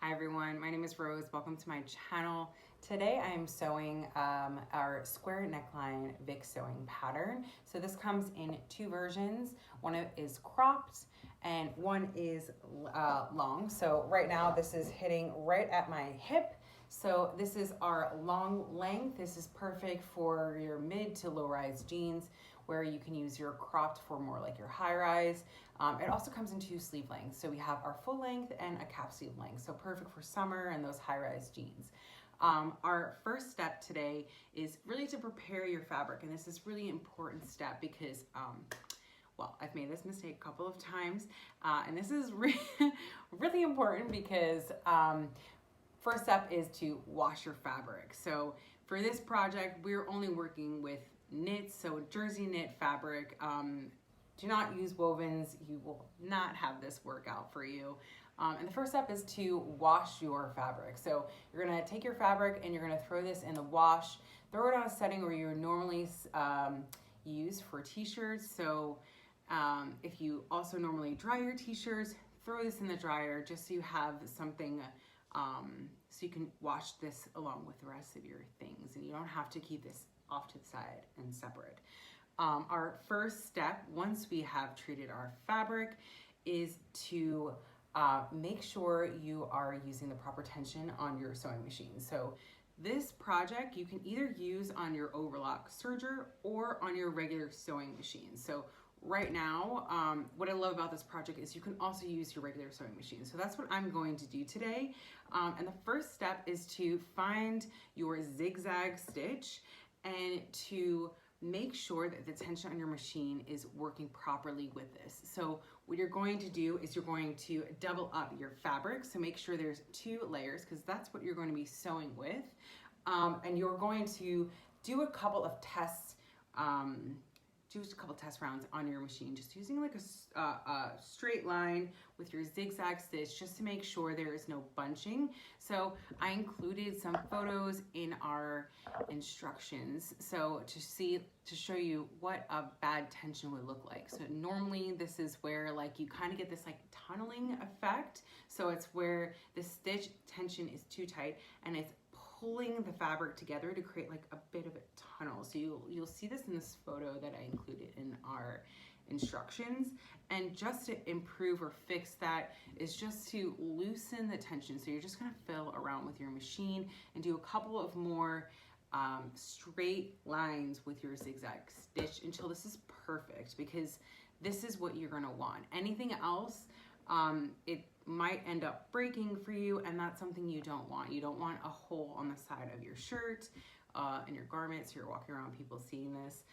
Hi everyone, my name is Rose. Welcome to my channel. Today I am sewing our square neckline Vic sewing pattern. So this comes in two versions. One is cropped and one is long. So right now this is hitting right at my hip. So this is our long length. This is perfect for your mid to low rise jeans, where you can use your cropped for more like your high rise. It also comes in two sleeve lengths. So we have our full length and a capsule length. So perfect for summer and those high rise jeans. Our first step today is really to prepare your fabric. And this is really important step because, well, I've made this mistake a couple of times. And this is really important because first step is to wash your fabric. So for this project, we're only working with knits, so jersey knit fabric. Do not use wovens. You will not have this work out for you. And the first step is to wash your fabric. So you're gonna take your fabric and you're gonna throw this in the wash. Throw it on a setting where you normally use for t-shirts. So if you also normally dry your t-shirts, throw this in the dryer just so you have something so you can wash this along with the rest of your things and you don't have to keep this off to the side and separate. Our first step, once we have treated our fabric, is to make sure you are using the proper tension on your sewing machine. So this project you can either use on your overlock serger or on your regular sewing machine. So right now, what I love about this project is you can also use your regular sewing machine. So that's what I'm going to do today. And the first step is to find your zigzag stitch and to make sure that the tension on your machine is working properly with this. So what you're going to do is you're going to double up your fabric. So make sure there's 2 layers because that's what you're going to be sewing with. And you're going to do a couple of tests, test rounds on your machine, just using like a straight line with your zigzag stitch just to make sure there is no bunching. So I included some photos in our instructions so to show you what a bad tension would look like. So normally this is where like you kind of get this like tunneling effect. So it's where the stitch tension is too tight and it's pulling the fabric together to create like a bit of a tunnel. So you'll see this in this photo that I included in our instructions. And just to improve or fix that is just to loosen the tension. So you're just gonna fill around with your machine and do a couple of more straight lines with your zigzag stitch until this is perfect, because this is what you're gonna want. Anything else, it might end up breaking for you, and that's something you don't want. You don't want a hole on the side of your shirt and your garment, so you're walking around people seeing this.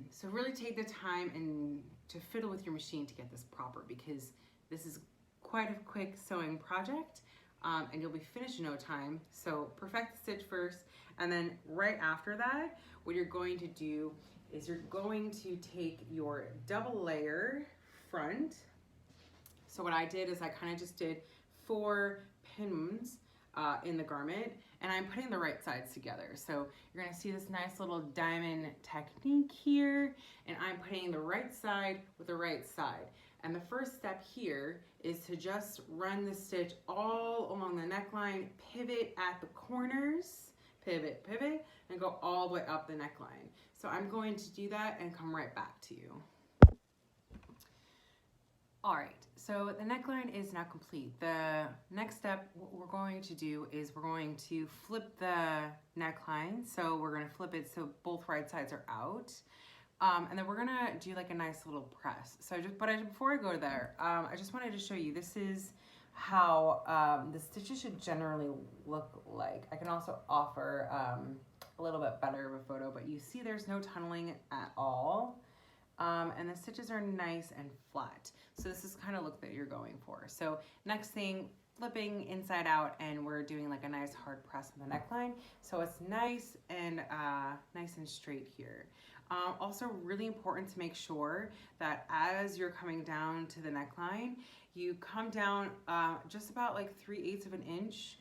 So really take the time and to fiddle with your machine to get this proper, because this is quite a quick sewing project and you'll be finished in no time. So perfect the stitch first, and then right after that, what you're going to do is you're going to take your double layer front. So what I did is I kind of just did 4 pins in the garment, and I'm putting the right sides together. So you're gonna see this nice little diamond technique here, and I'm putting the right side with the right side. And the first step here is to just run the stitch all along the neckline, pivot at the corners, pivot, pivot, and go all the way up the neckline. So I'm going to do that and come right back to you. All right, so the neckline is now complete. The next step, what we're going to do is we're going to flip the neckline. So we're gonna flip it so both right sides are out. And then we're gonna do like a nice little press. So before I go there, I just wanted to show you, this is how the stitches should generally look like. I can also offer a little bit better of a photo, but you see there's no tunneling at all. And the stitches are nice and flat. So this is kind of look that you're going for. So next thing, flipping inside out, and we're doing like a nice hard press on the neckline. So it's nice and straight here. Also really important to make sure that as you're coming down to the neckline, you come down just about like 3/8 of an inch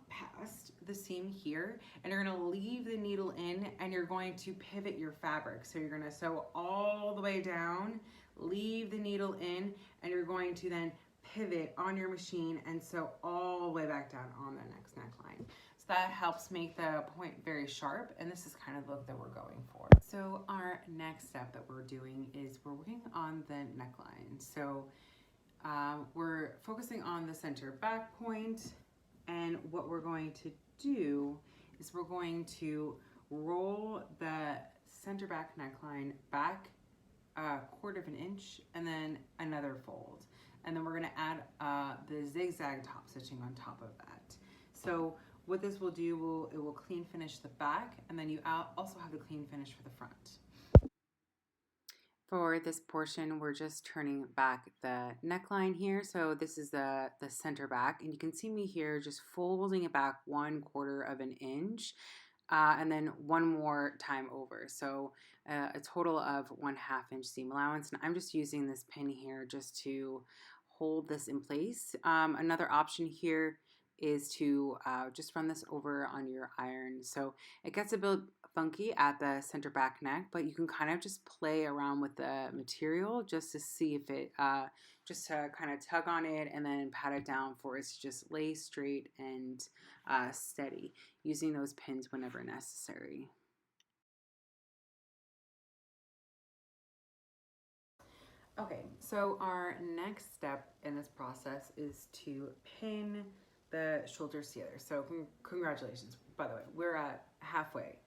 past the seam here, and you're gonna leave the needle in and you're going to pivot your fabric. So you're gonna sew all the way down, leave the needle in, and you're going to then pivot on your machine and sew all the way back down on the next neckline. So that helps make the point very sharp, and this is kind of the look that we're going for. So our next step that we're doing is we're working on the neckline. So we're focusing on the center back point, and what we're going to do is we're going to roll the center back neckline back a quarter of an inch and then another fold. And then we're gonna add the zigzag top stitching on top of that. So what this will do, it will clean finish the back, and then you also have the clean finish for the front. For this portion, we're just turning back the neckline here. So this is the center back, and you can see me here just folding it back 1/4 of an inch. And then one more time over. So a total of 1/2 inch seam allowance. And I'm just using this pin here just to hold this in place. Another option here is to just run this over on your iron. So it gets a bit funky at the center back neck, but you can kind of just play around with the material just to see if it, just to kind of tug on it and then pat it down for it to just lay straight and steady, using those pins whenever necessary. Okay, so our next step in this process is to pin the shoulders together. So congratulations, by the way, we're at halfway.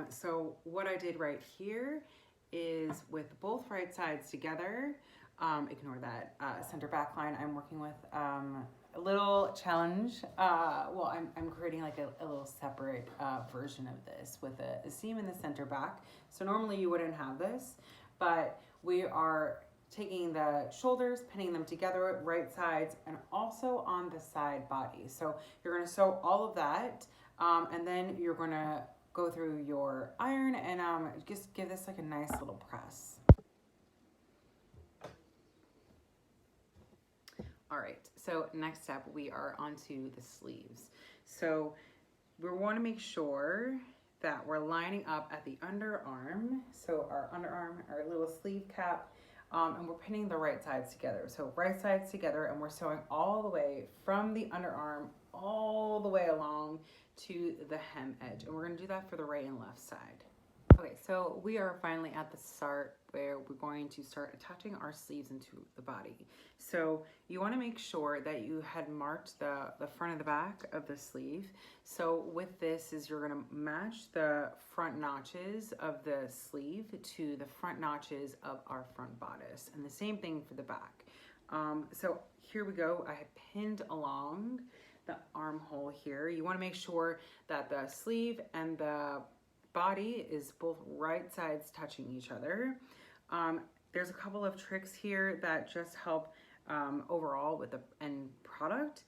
So what I did right here is with both right sides together, ignore that center back line, I'm working with a little challenge. Well, I'm creating like a little separate version of this with a seam in the center back. So normally you wouldn't have this, but we are taking the shoulders, pinning them together, right sides, and also on the side body. So you're gonna sew all of that, and then you're gonna go through your iron and just give this like a nice little press. All right, so next step, we are onto the sleeves. So we want to make sure that we're lining up at the underarm. So our underarm, our little sleeve cap, and we're pinning the right sides together. So right sides together, and we're sewing all the way from the underarm all the way along to the hem edge. And we're gonna do that for the right and left side. Okay, so we are finally at the start where we're going to start attaching our sleeves into the body. So you want to make sure that you had marked the front and the back of the sleeve. So with this is you're going to match the front notches of the sleeve to the front notches of our front bodice, and the same thing for the back. So here we go. I have pinned along the armhole here. You want to make sure that the sleeve and the body is both right sides touching each other. There's a couple of tricks here that just help overall with the end product.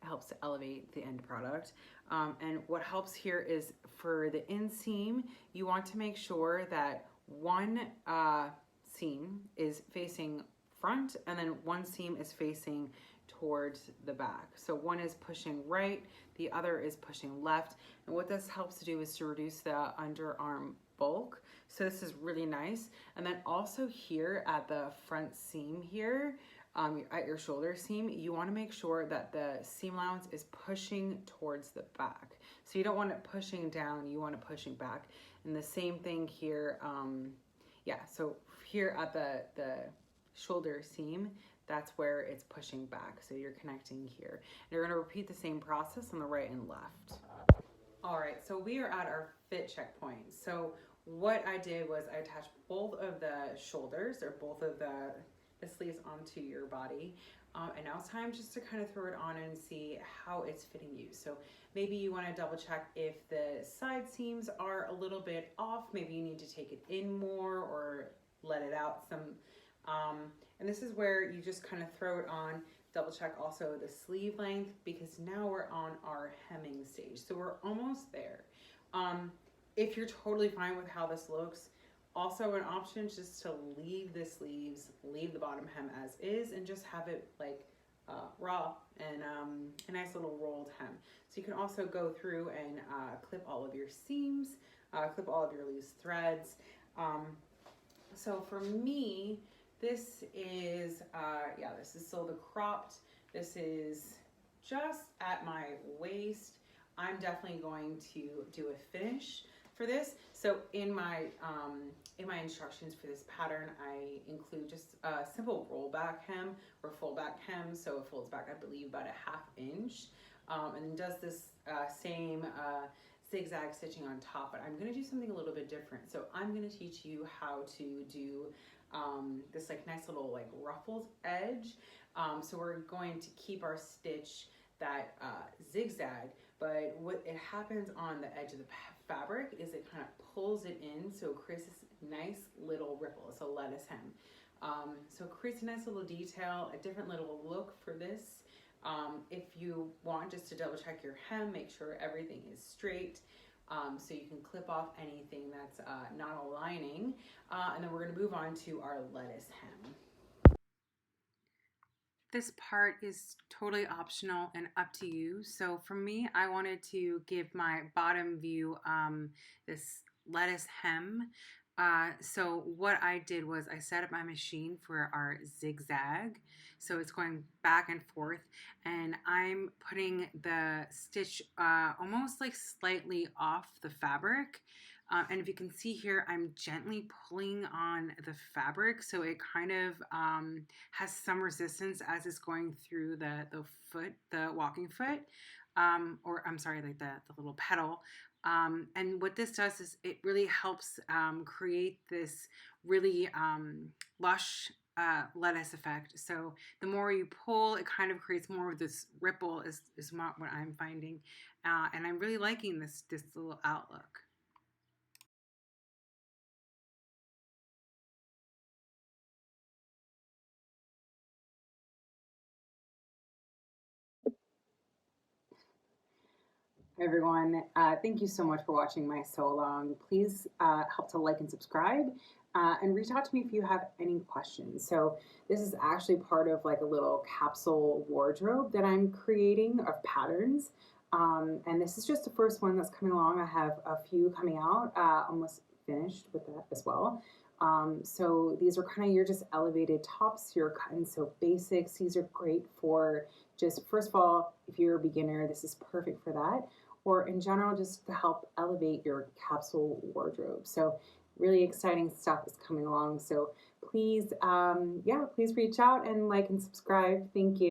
Helps to elevate the end product. And what helps here is for the inseam, you want to make sure that one seam is facing front and then one seam is facing towards the back. So one is pushing right, the other is pushing left. And what this helps to do is to reduce the underarm bulk. So this is really nice. And then also here at the front seam here, at your shoulder seam, you want to make sure that the seam allowance is pushing towards the back. So you don't want it pushing down, you want it pushing back. And the same thing here, yeah, so here at the shoulder seam, that's where it's pushing back. So you're connecting here. And you're gonna repeat the same process on the right and left. All right, so we are at our fit checkpoint. So what I did was I attached both of the shoulders or both of the sleeves onto your body. And now it's time just to kind of throw it on and see how it's fitting you. So maybe you want to double check if the side seams are a little bit off. Maybe you need to take it in more or let it out some. And this is where you just kind of throw it on, double check also the sleeve length, because now we're on our hemming stage. So we're almost there. If you're totally fine with how this looks, also an option is just to leave the sleeves, leave the bottom hem as is, and just have it like raw and a nice little rolled hem. So you can also go through and clip all of your seams, clip all of your loose threads. So for me, This is, yeah, this is still the cropped. This is just at my waist. I'm definitely going to do a finish for this. So in my instructions for this pattern, I include just a simple rollback hem or foldback hem. So it folds back, I believe, about a 1/2 inch, and does this same zigzag stitching on top. But I'm going to do something a little bit different. So I'm going to teach you how to do this like nice little like ruffled edge. So we're going to keep our stitch that zigzag, but what it happens on the edge of the fabric is it kind of pulls it in, so it creates this nice little ripple. It's a lettuce hem. So it creates a nice little detail, a different little look for this. If you want just to double check your hem, make sure everything is straight. So you can clip off anything that's not aligning. And then we're going to move on to our lettuce hem. This part is totally optional and up to you. So for me, I wanted to give my bottom view this lettuce hem. So what I did was I set up my machine for our zigzag. So it's going back and forth, and I'm putting the stitch almost like slightly off the fabric. And if you can see here, I'm gently pulling on the fabric, so it kind of has some resistance as it's going through the foot, the walking foot, or I'm sorry, like the little pedal. And what this does is it really helps create this really lush lettuce effect. So the more you pull, it kind of creates more of this ripple is what I'm finding. And I'm really liking this little outlook. Hi everyone, thank you so much for watching my sew along. Please help to like and subscribe, and reach out to me if you have any questions. So this is actually part of like a little capsule wardrobe that I'm creating of patterns, and this is just the first one that's coming along. I have a few coming out, almost finished with that as well. So these are kind of your just elevated tops, your cut and sew basics. These are great for just, first of all, if you're a beginner, this is perfect for that, or in general, just to help elevate your capsule wardrobe. So really exciting stuff is coming along. So please, yeah, please reach out and like and subscribe. Thank you.